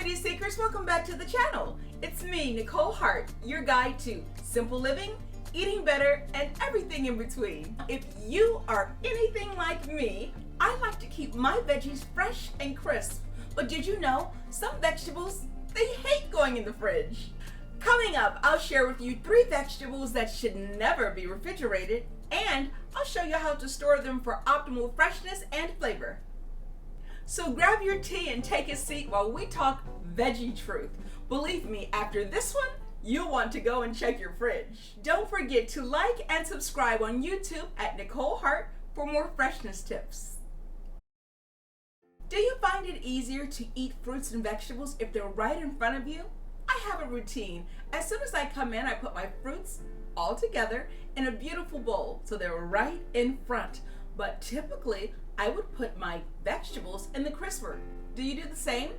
Smoothie Seekers, welcome back to the channel. It's me, Nicole Hart, your guide to simple living, eating better, and everything in between. If you are anything like me, I like to keep my veggies fresh and crisp. But did you know some vegetables, they hate going in the fridge? Coming up, I'll share with you 3 vegetables that should never be refrigerated, and I'll show you how to store them for optimal freshness and flavor. So grab your tea and take a seat while we talk veggie truth. Believe me, after this one, you'll want to go and check your fridge. Don't forget to like and subscribe on YouTube at Nicole Hart for more freshness tips. Do you find it easier to eat fruits and vegetables if they're right in front of you? I have a routine. As soon as I come in, I put my fruits all together in a beautiful bowl so they're right in front. But typically, I would put my vegetables in the crisper. Do you do the same?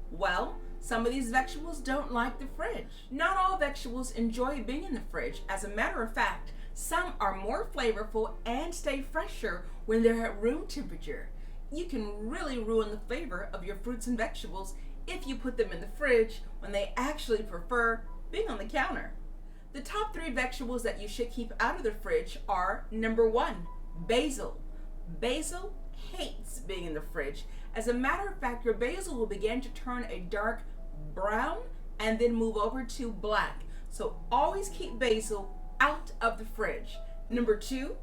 Well, some of these vegetables don't like the fridge. Not all vegetables enjoy being in the fridge. As a matter of fact, some are more flavorful and stay fresher when they're at room temperature. You can really ruin the flavor of your fruits and vegetables if you put them in the fridge when they actually prefer being on the counter. The top 3 vegetables that you should keep out of the fridge are: number 1, basil. Basil hates being in the fridge. As a matter of fact, your basil will begin to turn a dark brown and then move over to black. So always keep basil out of the fridge. Number 2,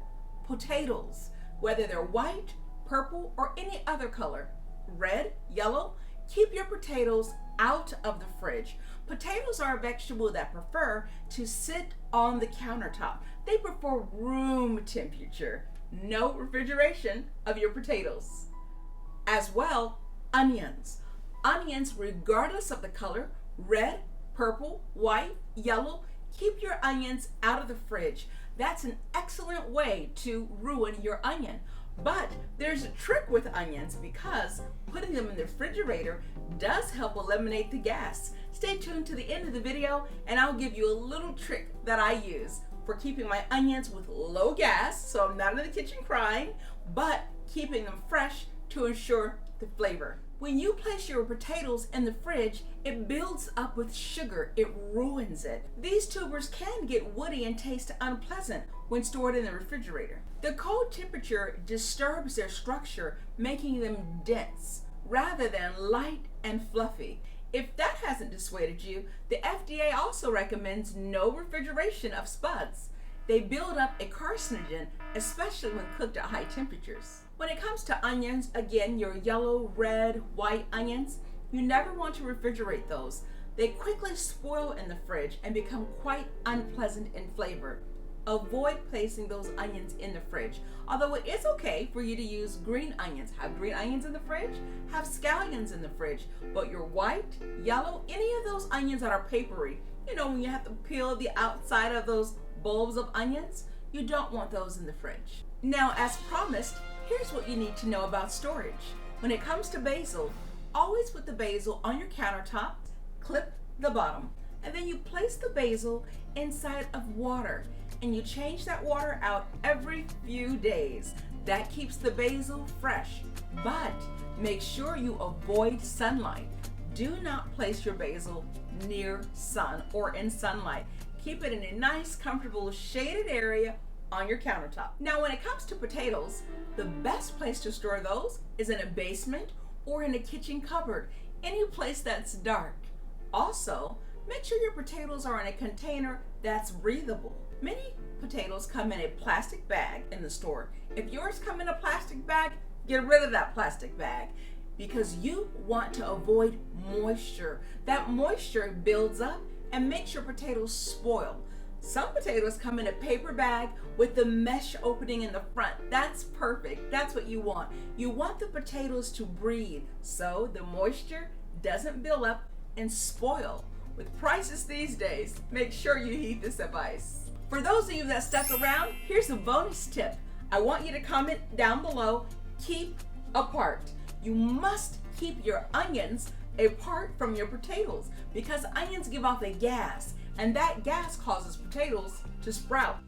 potatoes. Whether they're white, purple, or any other color, red, yellow, keep your potatoes out of the fridge. Potatoes are a vegetable that prefer to sit on the countertop. They prefer room temperature. No refrigeration of your potatoes. As well, onions. Onions, regardless of the color, red, purple, white, yellow, keep your onions out of the fridge. That's an excellent way to ruin your onion. But there's a trick with onions because putting them in the refrigerator does help eliminate the gas. Stay tuned to the end of the video and I'll give you a little trick that I use for keeping my onions with low gas, so I'm not in the kitchen crying, but keeping them fresh to ensure the flavor. When you place your potatoes in the fridge, it builds up with sugar. It ruins it. These tubers can get woody and taste unpleasant when stored in the refrigerator. The cold temperature disturbs their structure, making them dense rather than light and fluffy. If that hasn't dissuaded you, the FDA also recommends no refrigeration of spuds. They build up a carcinogen, especially when cooked at high temperatures. When it comes to onions, again, your yellow, red, white onions, you never want to refrigerate those. They quickly spoil in the fridge and become quite unpleasant in flavor. Avoid placing those onions in the fridge. Although it is okay for you to use green onions. Have green onions in the fridge, have scallions in the fridge. But your white, yellow, any of those onions that are papery, you know, when you have to peel the outside of those bulbs of onions, you don't want those in the fridge. Now, as promised, here's what you need to know about storage. When it comes to basil, always put the basil on your countertop, clip the bottom, and then you place the basil inside of water. And you change that water out every few days. That keeps the basil fresh, but make sure you avoid sunlight. Do not place your basil near sun or in sunlight. Keep it in a nice, comfortable, shaded area on your countertop. Now, when it comes to potatoes, the best place to store those is in a basement or in a kitchen cupboard, any place that's dark. Also, make sure your potatoes are in a container that's breathable. Many potatoes come in a plastic bag in the store. If yours come in a plastic bag, get rid of that plastic bag because you want to avoid moisture. That moisture builds up and makes your potatoes spoil. Some potatoes come in a paper bag with the mesh opening in the front. That's perfect. That's what you want. You want the potatoes to breathe so the moisture doesn't build up and spoil. With prices these days, make sure you heed this advice. For those of you that stuck around, here's a bonus tip. I want you to comment down below, keep apart. You must keep your onions apart from your potatoes because onions give off a gas and that gas causes potatoes to sprout.